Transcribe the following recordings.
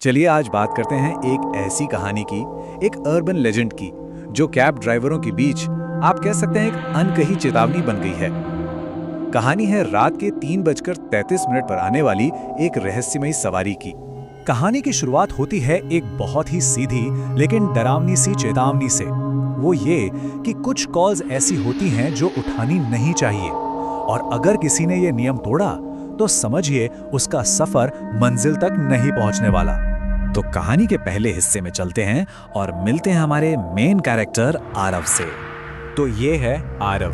चलिए आज बात करते हैं एक ऐसी कहानी की, एक अर्बन लेजेंड की, जो कैब ड्राइवरों के बीच आप कह सकते हैं एक अनकही चेतावनी बन गई है। कहानी है रात के 3:33 पर आने वाली एक रहस्यमयी सवारी की। कहानी की शुरुआत होती है एक बहुत ही सीधी लेकिन डरावनी सी चेतावनी से। वो ये कि कुछ कॉल्स ऐसी होती हैं जो उठानी नहीं चाहिए, और अगर किसी ने ये नियम तोड़ा तो समझिए उसका सफर मंजिल तक नहीं पहुंचने वाला। तो कहानी के पहले हिस्से में चलते हैं और मिलते हैं हमारे मेन कैरेक्टर आरव से। तो ये है आरव,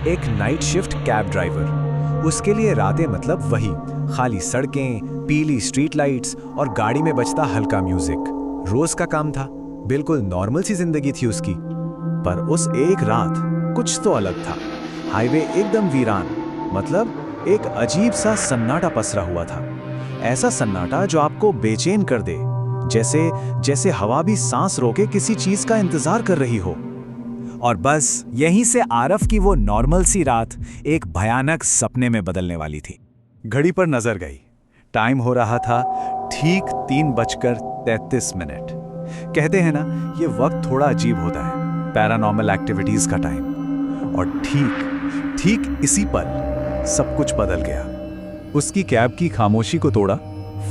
एक नाइट शिफ्ट कैब ड्राइवर। उसके लिए रातें मतलब वही खाली सड़कें, पीली स्ट्रीट लाइट्स और गाड़ी में बजता हल्का म्यूजिक। रोज का काम था, बिल्कुल नॉर्मल सी जिंदगी थी उसकी। पर उस एक रात कुछ तो अलग था। हाईवे एकदम वीरान, मतलब एक अजीब सा सन्नाटा पसरा हुआ था। ऐसा सन्नाटा जो आपको बेचैन कर दे, जैसे हवा भी सांस रोके किसी चीज का इंतजार कर रही हो। और बस यहीं से आरव की वो नॉर्मल सी रात एक भयानक सपने में बदलने वाली थी। घड़ी पर नजर गई, टाइम हो रहा था ठीक 3:33। कहते हैं ना, ये वक्त थोड़ा अजीब होता है, पैरानॉर्मल एक्टिविटीज का टाइम। और ठीक इसी पर सब कुछ बदल गया। उसकी कैब की खामोशी को तोड़ा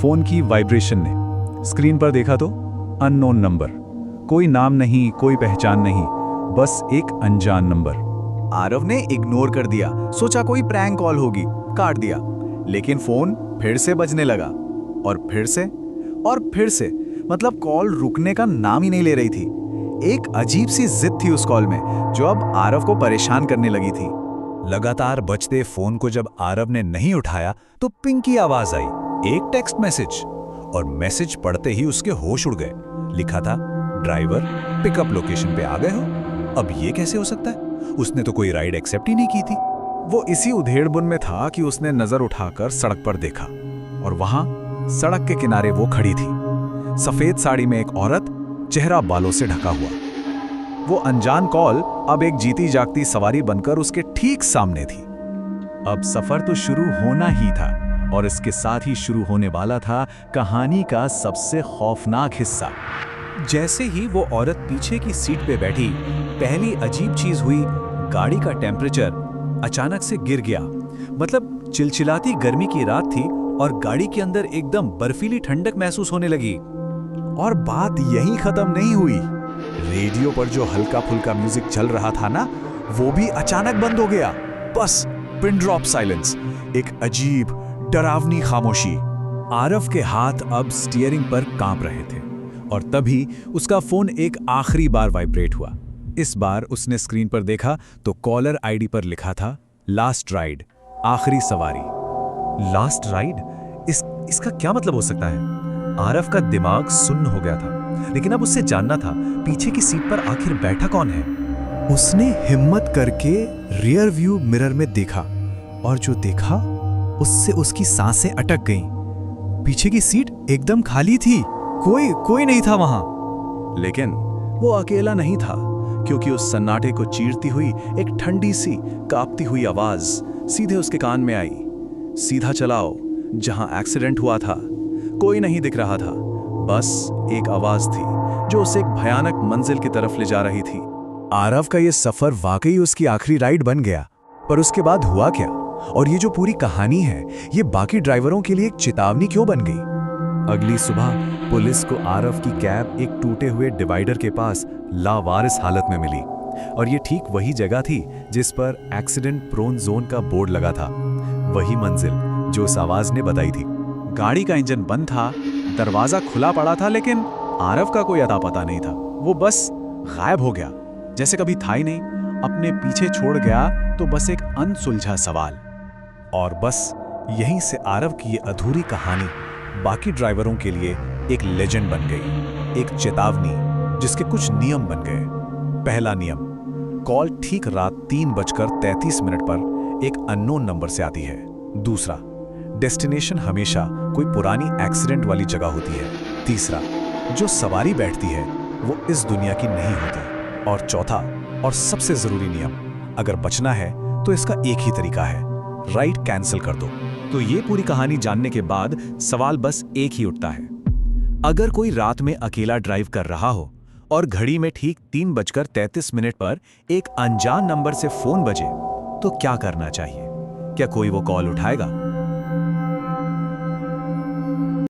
फोन की वाइब्रेशन ने। स्क्रीन पर देखा तो अननोन नंबर, कोई नाम नहीं, कोई पहचान नहीं, बस एक अनजान नंबर। आरव ने इग्नोर कर दिया, सोचा कोई प्रैंक कॉल होगी, काट दिया। लेकिन फोन फिर से बजने लगा, और फिर से, मतलब कॉल रुकने का नाम ही नहीं ले रही थी। एक अजीब सी जिद थी उस कॉल में, जो अब आरव को परेशान करने लगी थी। लगातार बजते फोन को जब आरव ने नहीं उठाया तो पिंग की आवाज आई, एक टेक्स्ट मैसेज, और मैसेज पढ़ते ही उसके होश उड़ गए। लिखा था, ड्राइवर पिकअप लोकेशन पे आ गए हो। अब ये कैसे हो सकता है? उसने तो कोई राइड एक्सेप्ट ही नहीं की थी। वो इसी उधेड़बुन में था कि उसने नजर उठाकर सड़क पर देखा, और वहां सड़क के किनारे वो खड़ी थी, सफेद साड़ी में एक औरत, चेहरा बालों से ढका हुआ। वो अनजान कॉल अब एक जीती जागती सवारी बनकर उसके ठीक सामने थी। अब सफर तो शुरू होना ही था, और इसके साथ ही शुरू होने वाला था कहानी का सबसे खौफनाक हिस्सा। जैसे ही वो औरत पीछे की सीट पे बैठी, पहली अजीब चीज हुई, गाड़ी का टेम्परेचर अचानक से गिर गया। मतलब चिलचिलाती गर्मी की रात थी और गाड़ी के अंदर एकदम बर्फीली ठंडक महसूस होने लगी। और बात यहीं खत्म नहीं हुई। रेडियो पर जो हल्का फुल्का म्यूजिक चल रहा था ना, वो भी अचानक बंद हो गया। बस पिन ड्रॉप साइलेंस, एक अजीब डरावनी खामोशी। आरव के हाथ अब स्टीयरिंग पर कांप रहे थे, और तभी उसका फोन एक आखिरी बार वाइब्रेट हुआ। इस बार उसने स्क्रीन पर देखा तो कॉलर आईडी पर लिखा था, लास्ट राइड, आखिरी सवारी। Last ride? इसका क्या मतलब हो सकता है? आरव का दिमाग सुन्न हो गया था, लेकिन अब उससे जानना था पीछे की सीट पर आखिर बैठा कौन है। उसने हिम्मत करके रियर व्यू मिरर में देखा, और जो देखा उससे उसकी सांसें अटक गईं। पीछे की सीट एकदम खाली थी, कोई नहीं था वहां। लेकिन वो अकेला नहीं था, क्योंकि उस सन्नाटे को चीरती हुई एक ठंडी सी कांपती हुई आवाज सीधे उसके कान में आई, सीधा चलाओ जहां एक्सीडेंट हुआ था। कोई नहीं दिख रहा था, बस एक आवाज थी जो उसे एक भयानक मंजिल की तरफ ले जा रही थी। आरव का ये सफर वाकई उसकी आखिरी राइड बन गया। पर उसके बाद हुआ क्या? और ये जो पूरी कहानी है, ये बाकी ड्राइवरों के लिए एक चेतावनी क्यों बन गई? अगली सुबह पुलिस को आरव की कैब एक टूटे हुए डिवाइडर के पास लावारिस हालत में मिली, और ये ठीक वही जगह थी जिस पर एक्सीडेंट प्रोन जोन का बोर्ड लगा था। वही मंजिल जो उस आवाज ने बताई थी। गाड़ी का इंजन बंद था, दरवाजा खुला पड़ा था, लेकिन आरव का कोई अता पता नहीं था। वो बस गायब हो गया, जैसे कभी था ही नहीं। अपने पीछे छोड़ गया तो बस एक अनसुलझा सवाल। और बस यहीं से आरव की ये अधूरी कहानी बाकी ड्राइवरों के लिए एक लेजेंड बन गई, एक चेतावनी जिसके कुछ नियम बन गए। पहला नियम, कॉल ठीक रात 3:33 पर एक अननोन नंबर से आती है। दूसरा, डेस्टिनेशन हमेशा कोई पुरानी एक्सीडेंट वाली जगह होती है। तीसरा, जो सवारी बैठती है वो इस दुनिया की नहीं होती। और चौथा और सबसे जरूरी नियम, अगर बचना है तो इसका एक ही तरीका है, राइड कैंसिल कर दो। तो ये पूरी कहानी जानने के बाद सवाल बस एक ही उठता है, अगर कोई रात में अकेला ड्राइव कर रहा हो और घड़ी में ठीक 3:33 पर एक अनजान नंबर से फोन बजे, तो क्या करना चाहिए? क्या कोई वो कॉल उठाएगा?